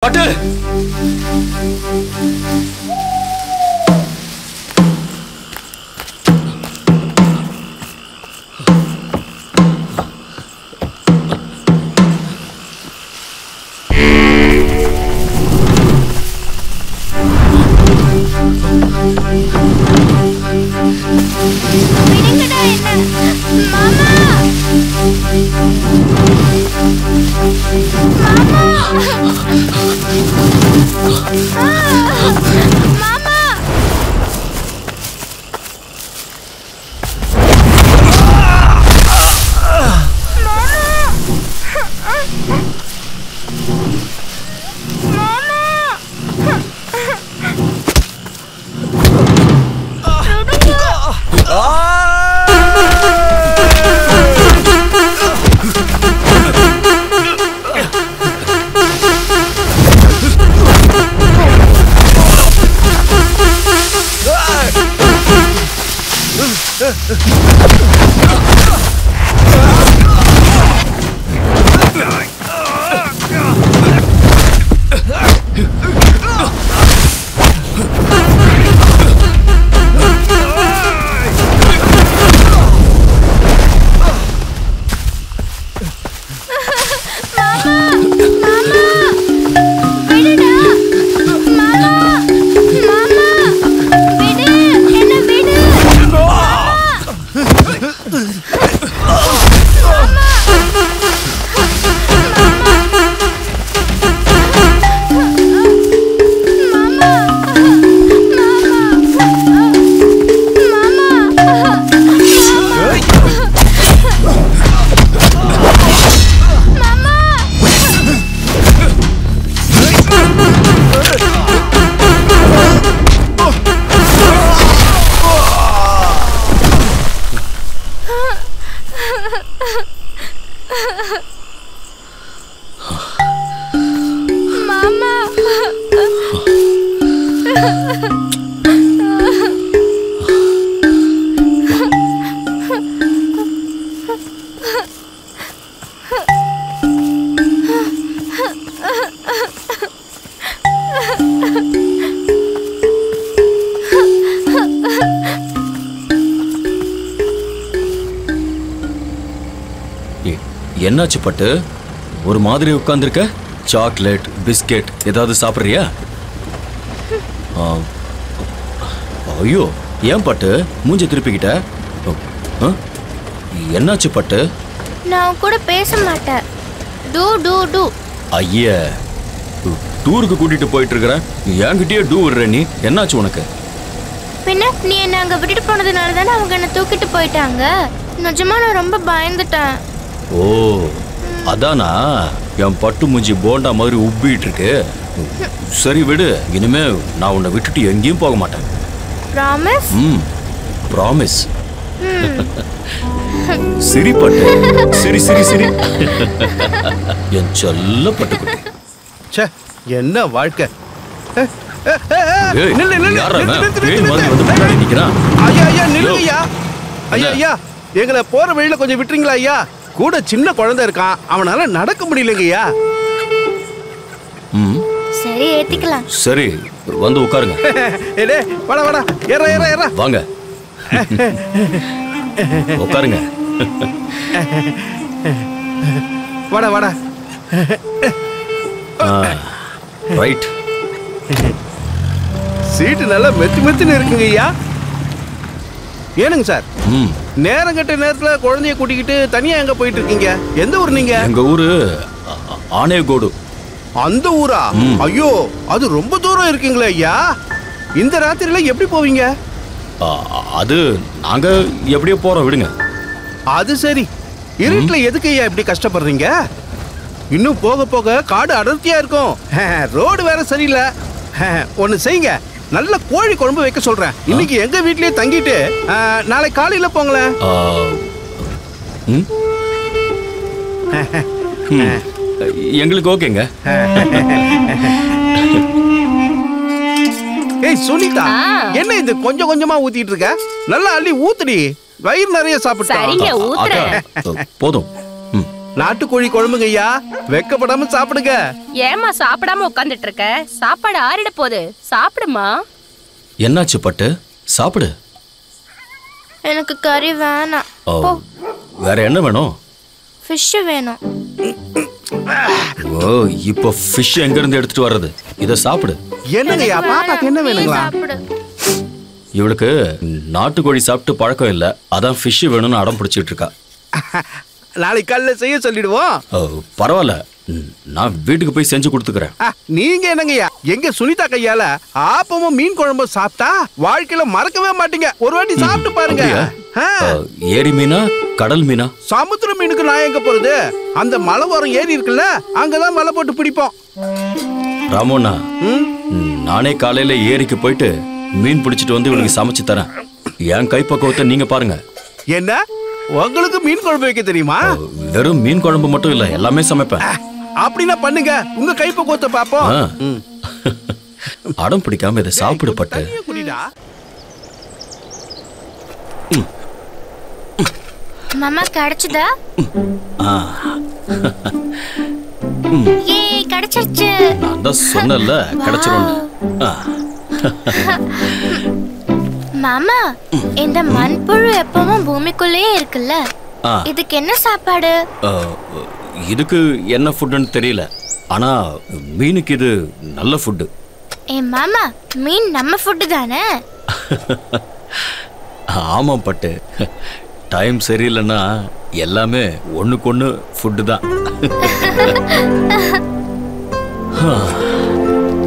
பட்டு என்னாச்சு பட்டு? ஒரு மாதிரி உட்கார்ந்திருக்க. சாக்லேட் பிஸ்கெட் ஏதாவது சாப்பிடுறியா? ஐயோ, ஏன் பட்டு மூஞ்சி திருப்பிக்கிட்ட? என்னாச்சு பட்டு? நான் கூட பேச மாட்டேன். டூ டூ டூ. ஐயா, டூருக்கு கூட்டிட்டு போயிட்டு இருக்கிறேன், என்கிட்டயே டூ விடுற நீ. என்னாச்சு உனக்கு? பின்ன நீ என்ன அங்க விட்டுட்டு போனதுனால தானே அவங்க என்ன தூக்கிட்டு போயிட்டாங்க. நிஜமா நான் ரொம்ப பயந்துட்டேன். ஓ, அதானா? என் பட்டு மூஞ்சி போண்டா மாதிரி உப்பிட்டு இருக்கு. சரி விடு, இனிமே நான் உன்னை விட்டுட்டு எங்கேயும் போக மாட்டேன். ப்ராமிஸ்? ப்ராமிஸ். சரி பட்டு, சரி சரி சரி. என் செல்ல பட்டுக்குட்டி. ச்சே, என்ன வாழ்க்கை. ஐயா, எங்களை போற வழியில கொஞ்சம் விட்டுறீங்களா ஐயா? கூட சின்ன குழந்தை இருக்கான், அவனால நடக்க முடியலங்கய்யா. சரி, ஏத்திக்கலாம். சரி, வந்து உட்காருங்க. வாடா வாடா, ஏறா ஏறா ஏறா. வாங்க உட்காருங்க. வாடா வாடா. ரைட். சீட்டு நல்லா மெத்து மெத்துன்னு இருக்குங்க ஐயா. ஏனுங்க சார், நேரம் கட்ட நேரத்துல குழந்தைய கூட்டிக்கிட்டு தனியா எங்க போயிட்டு இருக்கீங்க? எந்த ஊர் நீங்க? எங்க ஊரு ஆனேகோடு. அந்த ஊரா? ஐயோ, அது ரொம்ப தூரம் இருக்குங்களே ஐயா. இந்த ராத்திரில எப்படி போவீங்க? அது நாங்க எப்படியோ போறோம், விடுங்க. அது சரி, இருட்டுல எதுக்கு ஐயா இப்படி கஷ்டப்படுறீங்க? இன்னும் போக போக காடு அடர்த்தியா இருக்கும், ரோடு வேற சரியில்லை. ஒன்னு செய்யுங்க, நல்ல கோழி குழம்பு வைக்க சொல்றேன். இன்னைக்கு எங்க வீட்லயே தங்கிட்டு நாளை காலையில போங்களேன். எங்களுக்கு ஓகேங்க. ஏய் சுனிதா, என்ன இது கொஞ்சம் கொஞ்சமா ஊத்திட்டு இருக்க? நல்லா அள்ளி ஊத்துடி, வயிறு நிறைய சாப்பிட்டா. போதும். நாட்டுக்கோழி குழம்புங்க ஐயா, வெக்கப்படாம சாப்பிடுங்க. ஏமா சாப்பிடாம உட்காந்துட்டு இருக்க? சாப்பாடு ஆறிட போகுது, சாப்பிடுமா. என்னாச்சு பட்டு? சாப்பிடு. எனக்கு கறி வேணாம். ஓ, வேற என்ன வேணும்? ஃபிஷ் வேணும். ஓ, இப்போ ஃபிஷ் எங்க இருந்து எடுத்துட்டு வர்றது? இத சாப்பிடு. என்னங்கய்யா, பாப்பாக்கு என்ன வேணுங்களா? சாப்பிடு. இவளுக்கு நாட்டுக்கோழி சாப்பிட்டு பழக்கம் இல்ல, அதான் ஃபிஷ் வேணும்னு அடம் பிடிச்சிட்டு இருக்கா. நாளைக்கு காலையில செய்ய சொல்லிடுவோம். பரவாயில்ல, நான் வீட்டுக்கு போய் செஞ்சு கொடுத்துக்கிறேன். நீங்க என்னங்கய்யா, எங்க சுனிதா கையால ஆப்பமும் மீன் குழம்பும் சாப்பிட்டா வாழ்க்கையில மறக்கவே மாட்டீங்க. ஒரு வாட்டி சாப்பிட்டு பாருங்க. ஏரி மீனா கடல் மீனா? சமுத்திர மீனுக்கு நான் எங்க போறது? அந்த மலை ஓரம் ஏரி இருக்குல்ல, அங்கதான் மலை போட்டு பிடிப்போம். ராமோண்ணா, நானே காலையில ஏரிக்கு போயிட்டு மீன் பிடிச்சிட்டு வந்து இவளுக்கு சமைச்சு தரேன். என் கைப்பக்குவத்தை நீங்க பாருங்க. என்ன, உங்களுக்கு மீன் குழம்பு வைக்க தெரியுமா? வெறும் மீன் குழம்பு மட்டும் இல்ல, எல்லாமே சமைப்பேன். அப்படின்னா பண்ணுங்க, உங்க கைப்பக்குவத்தை பாப்போம். அடம் பிடிக்காம இதை சாப்பிடு பட்டு. மாமா கிடைச்சதா? ஏய், கிடைச்சிருச்சு. நான் தான் சொன்னேன்ல கிடைச்சிரும். மாமா, இந்த மண்புழு எப்பவும் பூமிக்குள்ளேயே இருக்குல்ல, இதுக்கு என்ன சாப்பாடு? இதுக்கு என்ன ஃபுட்னு தெரியல, ஆனா மீனுக்கு இது நல்ல ஃபுட். ஏ மாமா, மீன் நம்ம ஃபுட் தானே? ஆமா பட்டு, டைம் சரியில்லைன்னா எல்லாமே ஒண்ணுக்கு ஃபுட்டு தான்.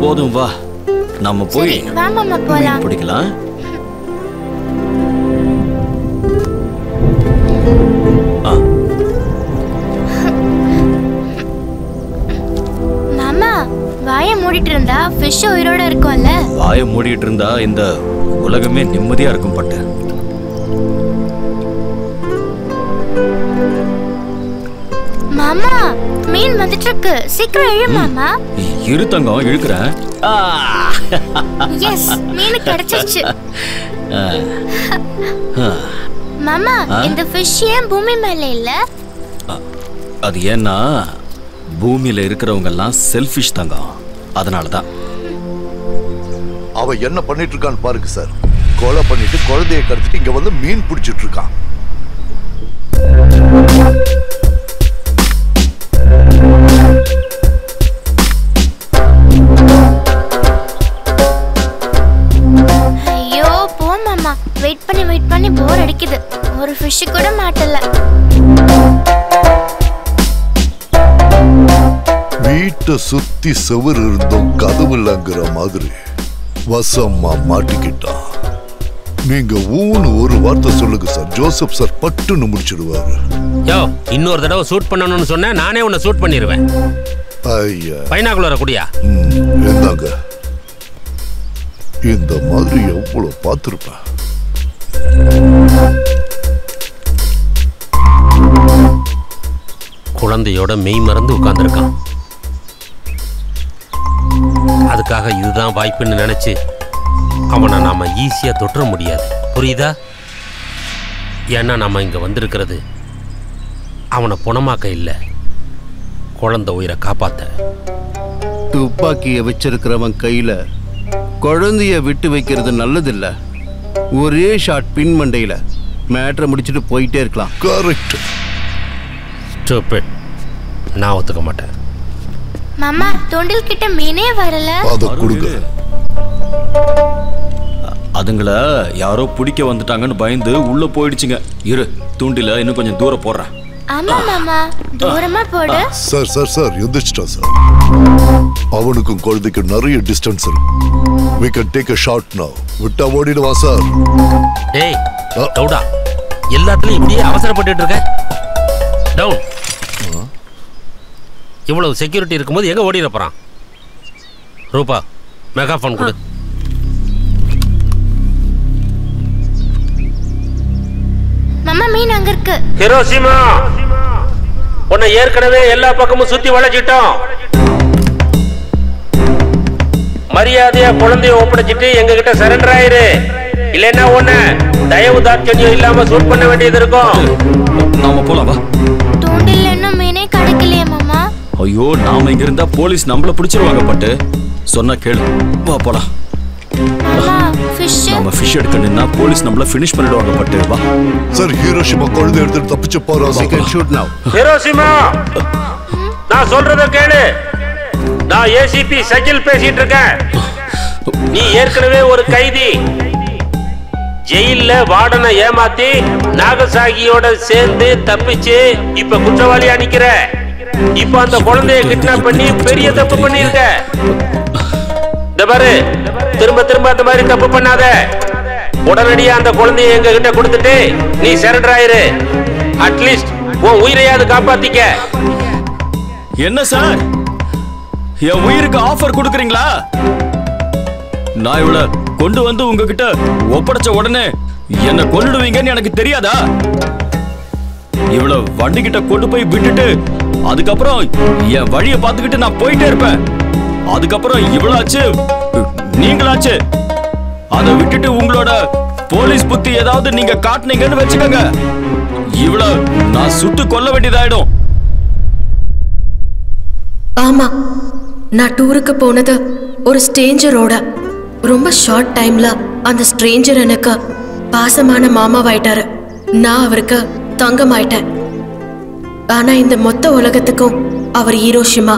போதும், வா நம்ம போய் மீன் பிடிக்கலாம். மாமா, வாயை மூடிட்டு இருந்தா ஃபிஷ் உயிரோட இருக்கும்ல? வாயை மூடிட்டு இருந்தா இந்த உலகமே நிம்மதியா இருக்கும் பட்டு. மாமா, மீன் வந்துட்டு இருக்கு, சீக்கிரம் இழு மாமா. இரு தங்கம், இழுக்கிறேன். எஸ், மீன் கிடைச்சிருச்சு. மாமா, இந்த ஃபிஷ் ஏன் பூமி மேல இல்ல? அது ஏன்னா பூமியில இருக்கிறவங்க எல்லாம் செல்ஃபிஷ் தங்கம், அதனாலதான். அவ என்ன பண்ணிட்டு இருக்கான்னு பாருங்க சார். கொலை பண்ணிட்டு குழந்தைய கடத்திட்டு இங்க வந்து மீன் பிடிச்சிட்டு இருக்கான். ஐயோ போ மாமா, வெயிட் பண்ணி போர் அடிக்குது. ஒரு ஃபிஷ் கூட மாட்டல. வீட்டை சுத்தி செவர் இருந்தும் கதவு இல்லங்கிற மாதிரி வசமா மாட்டிக்கிட்டான். நீங்க ஊன்னு ஒரு வார்த்தை சொல்லுங்க சார், ஜோசப் சார் பட்டுன்னு முடிச்சிடுவாரு. யோ, இன்னொரு தடவை ஷூட் பண்ணணும்னு சொன்னேன், நானே உன்னை ஷூட் பண்ணிடுவேன். ஐயா, பைனாகுலரை குடியா? என்னங்க, இந்த மாதிரி எவ்வளவு பார்த்திருப்பேன். குழந்தையோட மெய் மறந்து உட்கார்ந்துருக்கான். அதுக்காக இதுதான் வாய்ப்புன்னு நினைச்சு அவனை நாம ஈஸியா தொற்ற முடியாது, புரியுதா? ஏன்னா நாம இங்க வந்திருக்கிறது அவனை புணமாக்க இல்லை, குழந்தை உயிரை காப்பாத்த. துப்பாக்கிய வச்சிருக்கிறவன் கையில குழந்தைய விட்டு வைக்கிறது நல்லதில்ல. ஒரே ஷாட் பின் மண்டையில மேட்ரை முடிச்சுட்டு போயிட்டே இருக்கலாம். கரெக்ட். ஸ்டூபிட். நான் ஒத்துக்க மாட்டேன். மாமா, தூண்டில் கிட்ட மீனே வரல. அத கொடுங்க. அதுங்கள யாரோ பிடிக்க வந்துட்டாங்கன்னு பயந்து உள்ள போயிடுச்சுங்க. இரு, தூண்டில இன்னும் கொஞ்சம் தூரம் போடுறேன். ஆமா மாமா, தூரமா போடு. சார் சார் சார், எந்திரிச்சிட்டா சார். அவனுக்கும் குழந்தைக்கு நிறைய டிஸ்டன்ஸ் இருக்கு. We can take a shot now. விட்டா ஓடிடுவா சார். டேய் டவுடா, எல்லாத்துலயும் இப்படியே அவசரப்பட்டுட்டு இருக்க. டவுன். இவ்வளவு செக்யூரிட்டி இருக்கும்போது எங்க ஓடிட போறான்? ரூபா, மெகாஃபோன் கொடு. மாமா, மீன் அங்க இருக்கு. ஹிரோஷிமா, உன்னை ஏற்கனவே எல்லா பக்கமும் சுத்தி வளைச்சிட்டோம். மரியாதையா குழந்தைய ஒப்படைச்சிட்டு எங்க கிட்ட சரண்டர் ஆயிரு. இல்லைன்னா உன்னை தயவு தாட்சண்யம் இல்லாம சூட் பண்ண வேண்டியது இருக்கும். நாம போலாம், வா. தூண்டில் இன்னும் மீனே ஐயோ நாம இங்க இருந்தா போலீஸ் நம்மள பிடிச்சிருவாங்க பட்டு. சொன்னா கேளு, வா போலாம். மாமா ஃபிஷ். நம்ம ஃபிஷ் எடுக்கணும்னா போலீஸ் நம்மள ஃபினிஷ் பண்ணிடுவாங்க பட்டு, வா. சார் ஹீரோஷிமா குழந்தை எடுத்துட்டு தப்பிச்சு போறோம். We can shoot now. Hiroshima, நான் சொல்றத கேளு. நான் ஏசிபி சகில் பேசிட்டு இருக்கேன். நீ ஏற்கனவே ஒரு கைதி. ஜெயில்ல வார்டனை ஏமாத்தி நாகசாகியோட சேர்ந்து தப்பிச்சு இப்ப குற்றவாளியா நிக்கிற. இப்ப அந்த குழந்தைய கிட்னாப் பண்ணி பெரிய தப்பு பண்ணிருக்க. இந்த பாரு, திரும்ப திரும்ப அந்த மாதிரி தப்பு பண்ணாத. உடனடியா அந்த குழந்தைய எங்க கிட்ட கொடுத்துட்டு நீ சரண்டர் ஆயிரு. அட்லீஸ்ட் உன் உயிரையாவது காப்பாத்திக்க. என்ன சார், என் உயிருக்கு ஆஃபர் கொடுக்குறீங்களா? நான் இவள கொண்டு வந்து உங்ககிட்ட ஒப்படைச்ச உடனே என்ன கொன்னுடுவீங்கன்னு எனக்கு தெரியாதா? இவள வண்டி கிட்ட கொண்டு போய் விட்டுட்டு அதுக்கப்புறம் என் வழியை பார்த்துக்கிட்டு நான் போயிட்டே இருப்பேன். அதுக்கப்புறம் இவளாச்சு நீங்களாச்சு. அதை விட்டுட்டு உங்களோட போலீஸ் புத்தி ஏதாவது நீங்க காட்டுனீங்கன்னு வச்சுக்கோங்க, இவள நான் சுட்டு கொல்ல வேண்டியதாயிடும். ஆமா, நான் டூருக்கு போனது ஒரு ஸ்ட்ரேஞ்சரோட. ரொம்ப ஷார்ட் டைம்ல அந்த ஸ்ட்ரேஞ்சர் எனக்கு பாசமான மாமாவாயிட்டாரு. நான் அவருக்கு தங்கமாயிட்டேன். ஆனா இந்த மொத்த உலகத்துக்கும் அவர் Hiroshima,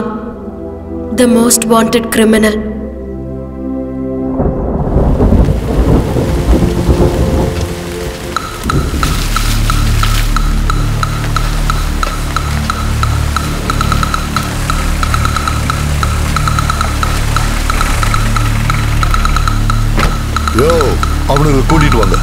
the most wanted criminal. Yo, அவனுங்களை கூட்டிட்டு வாங்க.